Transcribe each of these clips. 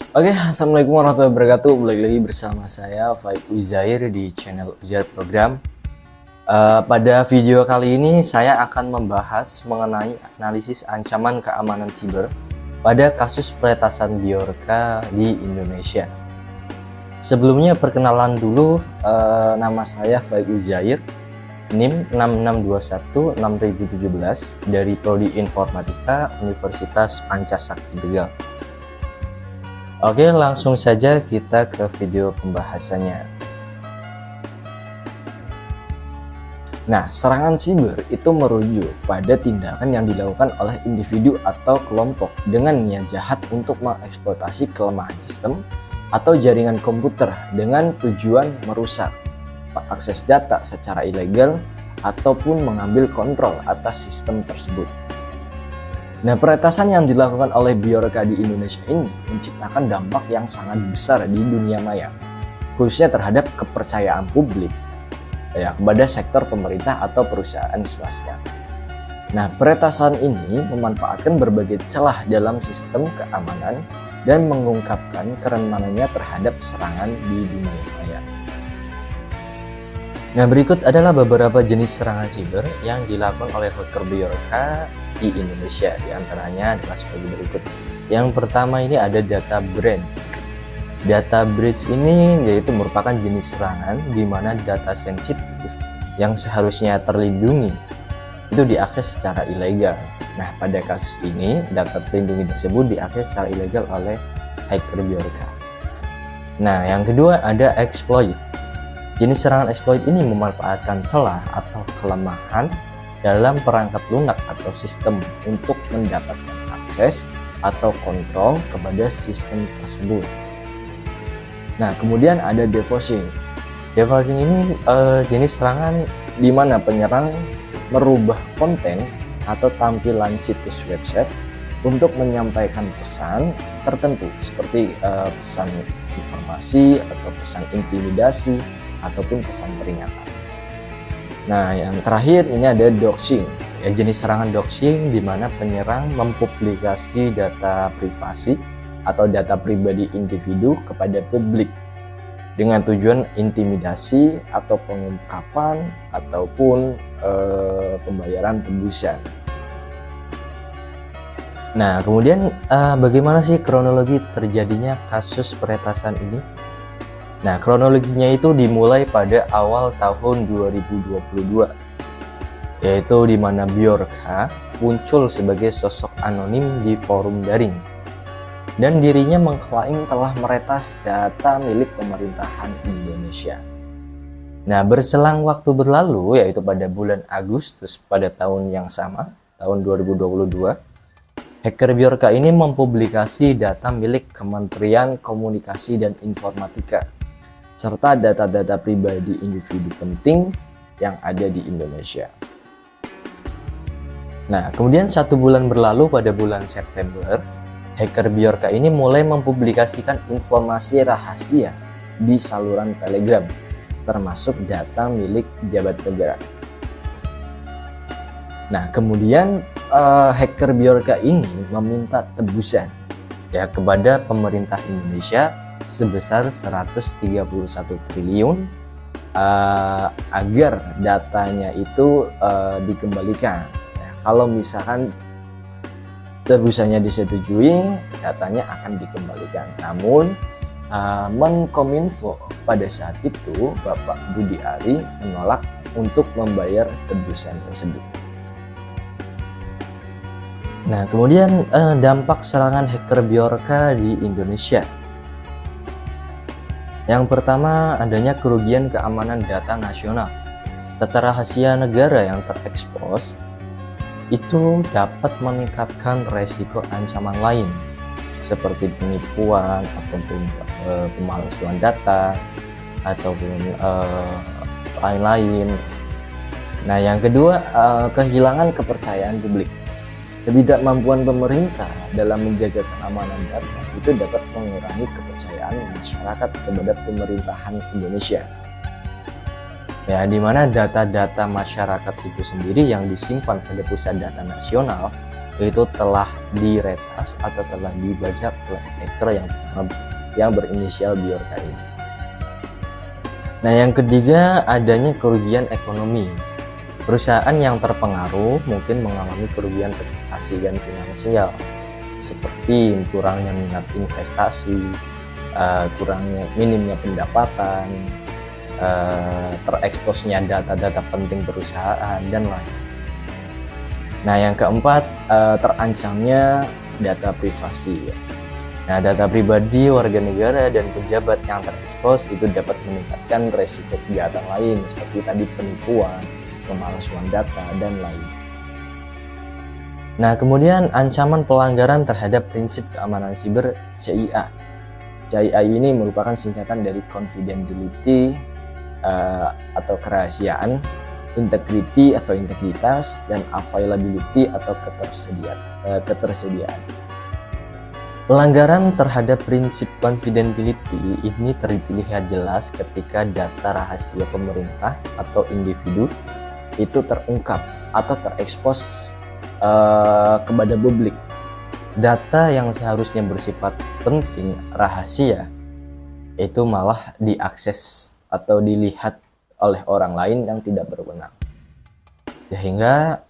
Oke, assalamualaikum warahmatullahi wabarakatuh. Balik lagi bersama saya Faik Uzair di channel Uzair Program. Pada video kali ini saya akan membahas mengenai analisis ancaman keamanan siber pada kasus peretasan Bjorka di Indonesia. Sebelumnya perkenalan dulu, nama saya Faik Uzair, NIM 66216017 dari Prodi Informatika Universitas Pancasakti Tegal. Oke, langsung saja kita ke video pembahasannya. Nah, serangan siber itu merujuk pada tindakan yang dilakukan oleh individu atau kelompok dengan niat jahat untuk mengeksploitasi kelemahan sistem atau jaringan komputer dengan tujuan merusak, mengakses data secara ilegal, ataupun mengambil kontrol atas sistem tersebut. Nah, peretasan yang dilakukan oleh Bjorka di Indonesia ini menciptakan dampak yang sangat besar di dunia maya, khususnya terhadap kepercayaan publik kepada sektor pemerintah atau perusahaan swasta. Nah, peretasan ini memanfaatkan berbagai celah dalam sistem keamanan dan mengungkapkan kerentanannya terhadap serangan di dunia maya. Nah, berikut adalah beberapa jenis serangan siber yang dilakukan oleh hacker Bjorka di Indonesia. Di antaranya adalah sebagai berikut. Yang pertama ini ada data breach. Data breach ini yaitu merupakan jenis serangan di mana data sensitif yang seharusnya terlindungi itu diakses secara ilegal. Nah, pada kasus ini data terlindungi tersebut diakses secara ilegal oleh hacker Bjorka. Nah, yang kedua ada exploit. Jenis serangan exploit ini memanfaatkan celah atau kelemahan dalam perangkat lunak atau sistem untuk mendapatkan akses atau kontrol kepada sistem tersebut. Nah, kemudian ada defacing. Defacing ini jenis serangan di mana penyerang merubah konten atau tampilan situs website untuk menyampaikan pesan tertentu seperti pesan informasi atau pesan intimidasi ataupun pesan peringatan. Nah, yang terakhir ini ada doxing. Jenis serangan doxing di mana penyerang mempublikasi data privasi atau data pribadi individu kepada publik dengan tujuan intimidasi atau pengungkapan ataupun pembayaran tebusan. Nah, kemudian bagaimana sih kronologi terjadinya kasus peretasan ini? Nah, kronologinya itu dimulai pada awal tahun 2022, yaitu di mana Bjorka muncul sebagai sosok anonim di forum daring, dan dirinya mengklaim telah meretas data milik pemerintahan Indonesia. Nah, berselang waktu berlalu, yaitu pada bulan Agustus pada tahun yang sama, tahun 2022, hacker Bjorka ini mempublikasi data milik Kementerian Komunikasi dan Informatika serta data-data pribadi individu penting yang ada di Indonesia. Nah, kemudian 1 bulan berlalu pada bulan September, hacker Bjorka ini mulai mempublikasikan informasi rahasia di saluran Telegram, termasuk data milik pejabat negara. Nah, kemudian hacker Bjorka ini meminta tebusan kepada pemerintah Indonesia sebesar 131 triliun agar datanya itu dikembalikan. Nah, kalau misalkan tebusannya disetujui, datanya akan dikembalikan. Namun Menkominfo pada saat itu, Bapak Budi Ari, menolak untuk membayar tebusan tersebut. Nah, kemudian dampak serangan hacker Bjorka di Indonesia. Yang pertama, adanya kerugian keamanan data nasional. Data rahasia negara yang terekspos itu dapat meningkatkan resiko ancaman lain seperti penipuan ataupun pemalsuan data ataupun lain-lain. Nah, yang kedua, kehilangan kepercayaan publik. Ketidakmampuan pemerintah dalam menjaga keamanan data itu dapat mengurangi kepercayaan masyarakat kepada pemerintahan Indonesia. Ya, di mana data-data masyarakat itu sendiri yang disimpan pada pusat data nasional itu telah diretas atau telah dibajak oleh hacker yang berinisial Bjorka ini. Nah, yang ketiga, adanya kerugian ekonomi. Perusahaan yang terpengaruh mungkin mengalami kerugian reputasi dan finansial, seperti kurangnya minat investasi, minimnya pendapatan, tereksposnya data-data penting perusahaan, dan lain. Nah, yang keempat, terancamnya data privasi. Nah, data pribadi warga negara dan pejabat yang terekspos itu dapat meningkatkan resiko kejahatan lain seperti tadi penipuan, pemalsuan data, dan lain. Nah, kemudian ancaman pelanggaran terhadap prinsip keamanan siber CIA. CIA ini merupakan singkatan dari confidentiality atau kerahasiaan, integrity atau integritas, dan availability atau ketersediaan. Pelanggaran terhadap prinsip confidentiality ini terlihat jelas ketika data rahasia pemerintah atau individu itu terungkap atau terekspos kepada publik. Data yang seharusnya bersifat penting, rahasia, itu malah diakses atau dilihat oleh orang lain yang tidak berwenang. Sehingga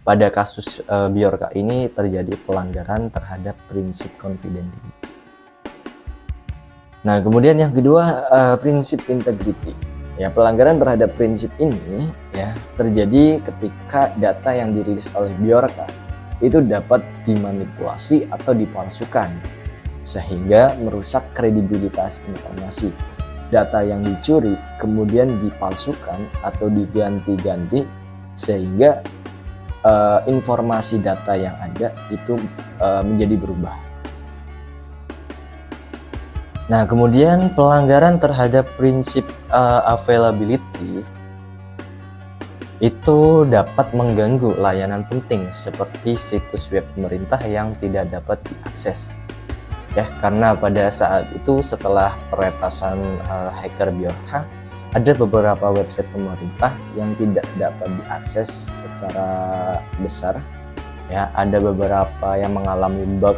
pada kasus Bjorka ini terjadi pelanggaran terhadap prinsip confidentiality. Nah, kemudian yang kedua, prinsip integrity. Ya, pelanggaran terhadap prinsip ini ya terjadi ketika data yang dirilis oleh Bjorka itu dapat dimanipulasi atau dipalsukan sehingga merusak kredibilitas informasi. Data yang dicuri kemudian dipalsukan atau diganti-ganti sehingga informasi data yang ada itu menjadi berubah. Nah, kemudian pelanggaran terhadap prinsip availability itu dapat mengganggu layanan penting seperti situs web pemerintah yang tidak dapat diakses. Ya, karena pada saat itu setelah peretasan hacker Bjorka, ada beberapa website pemerintah yang tidak dapat diakses secara besar. Ya, ada beberapa yang mengalami bug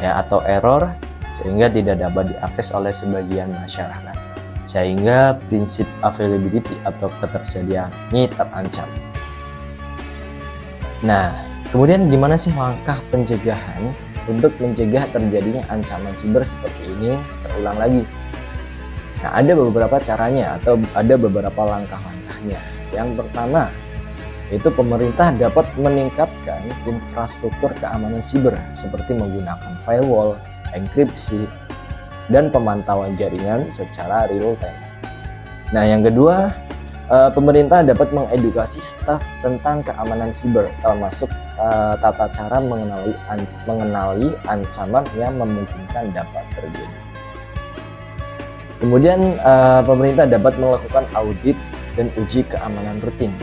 ya atau error sehingga tidak dapat diakses oleh sebagian masyarakat. Sehingga prinsip availability atau ketersediaan ini terancam. Nah, kemudian gimana sih langkah pencegahan untuk mencegah terjadinya ancaman siber seperti ini terulang lagi? Nah, ada beberapa caranya atau ada beberapa langkah-langkahnya. Yang pertama, itu pemerintah dapat meningkatkan infrastruktur keamanan siber seperti menggunakan firewall, enkripsi, dan pemantauan jaringan secara real time. Nah, yang kedua, pemerintah dapat mengedukasi staf tentang keamanan siber, termasuk tata cara mengenali ancaman yang memungkinkan dapat terjadi. Kemudian pemerintah dapat melakukan audit dan uji keamanan rutin,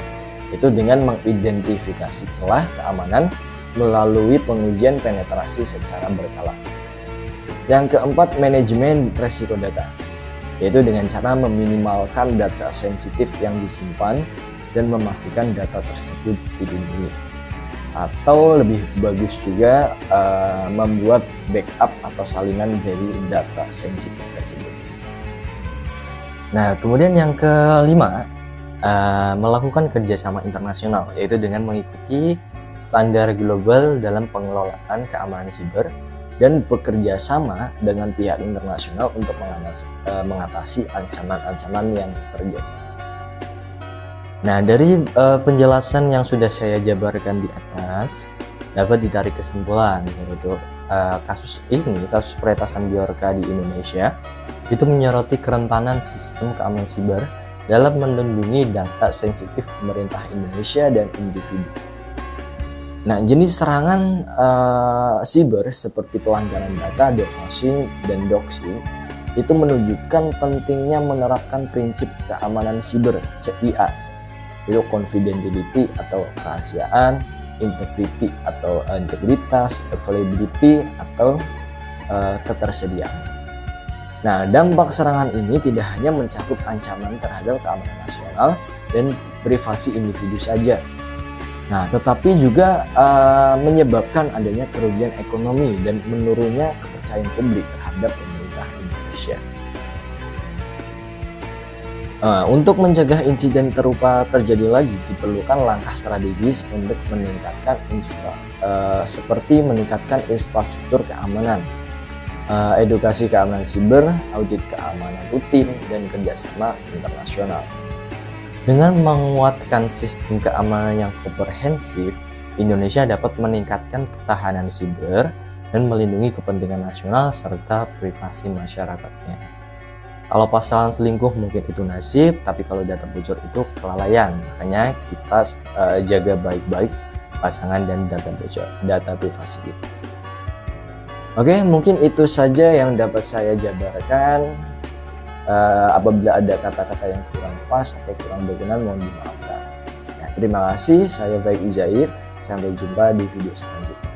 itu dengan mengidentifikasi celah keamanan melalui pengujian penetrasi secara berkala. Yang keempat, manajemen risiko data, yaitu dengan cara meminimalkan data sensitif yang disimpan dan memastikan data tersebut dilindungi. Atau lebih bagus juga membuat backup atau salinan dari data sensitif tersebut. Nah, kemudian yang kelima, melakukan kerjasama internasional, yaitu dengan mengikuti standar global dalam pengelolaan keamanan siber dan bekerja sama dengan pihak internasional untuk mengatasi ancaman-ancaman yang terjadi. Nah, dari penjelasan yang sudah saya jabarkan di atas, dapat ditarik kesimpulan yaitu kasus peretasan Bjorka di Indonesia itu menyoroti kerentanan sistem keamanan siber dalam melindungi data sensitif pemerintah Indonesia dan individu. Nah, jenis serangan siber seperti pelanggaran data, defacing, dan doxing itu menunjukkan pentingnya menerapkan prinsip keamanan siber CIA, itu confidentiality atau kerahasiaan, integrity atau integritas, availability atau ketersediaan. Nah, dampak serangan ini tidak hanya mencakup ancaman terhadap keamanan nasional dan privasi individu saja, Nah, tetapi juga menyebabkan adanya kerugian ekonomi dan menurunnya kepercayaan publik terhadap pemerintah Indonesia. Untuk mencegah insiden terupa terjadi lagi, diperlukan langkah strategis untuk meningkatkan seperti meningkatkan infrastruktur keamanan, edukasi keamanan siber, audit keamanan rutin, dan kerjasama internasional. Dengan menguatkan sistem keamanan yang komprehensif, Indonesia dapat meningkatkan ketahanan siber dan melindungi kepentingan nasional serta privasi masyarakatnya. Kalau pasangan selingkuh mungkin itu nasib, tapi kalau data bocor itu kelalaian. Makanya kita jaga baik-baik pasangan dan data bocor, data privasi kita. Oke, mungkin itu saja yang dapat saya jabarkan. Apabila ada kata-kata yang kurang pas atau kurang berkenan, mohon dimaafkan. Ya, terima kasih, saya Baik Ujair. Sampai jumpa di video selanjutnya.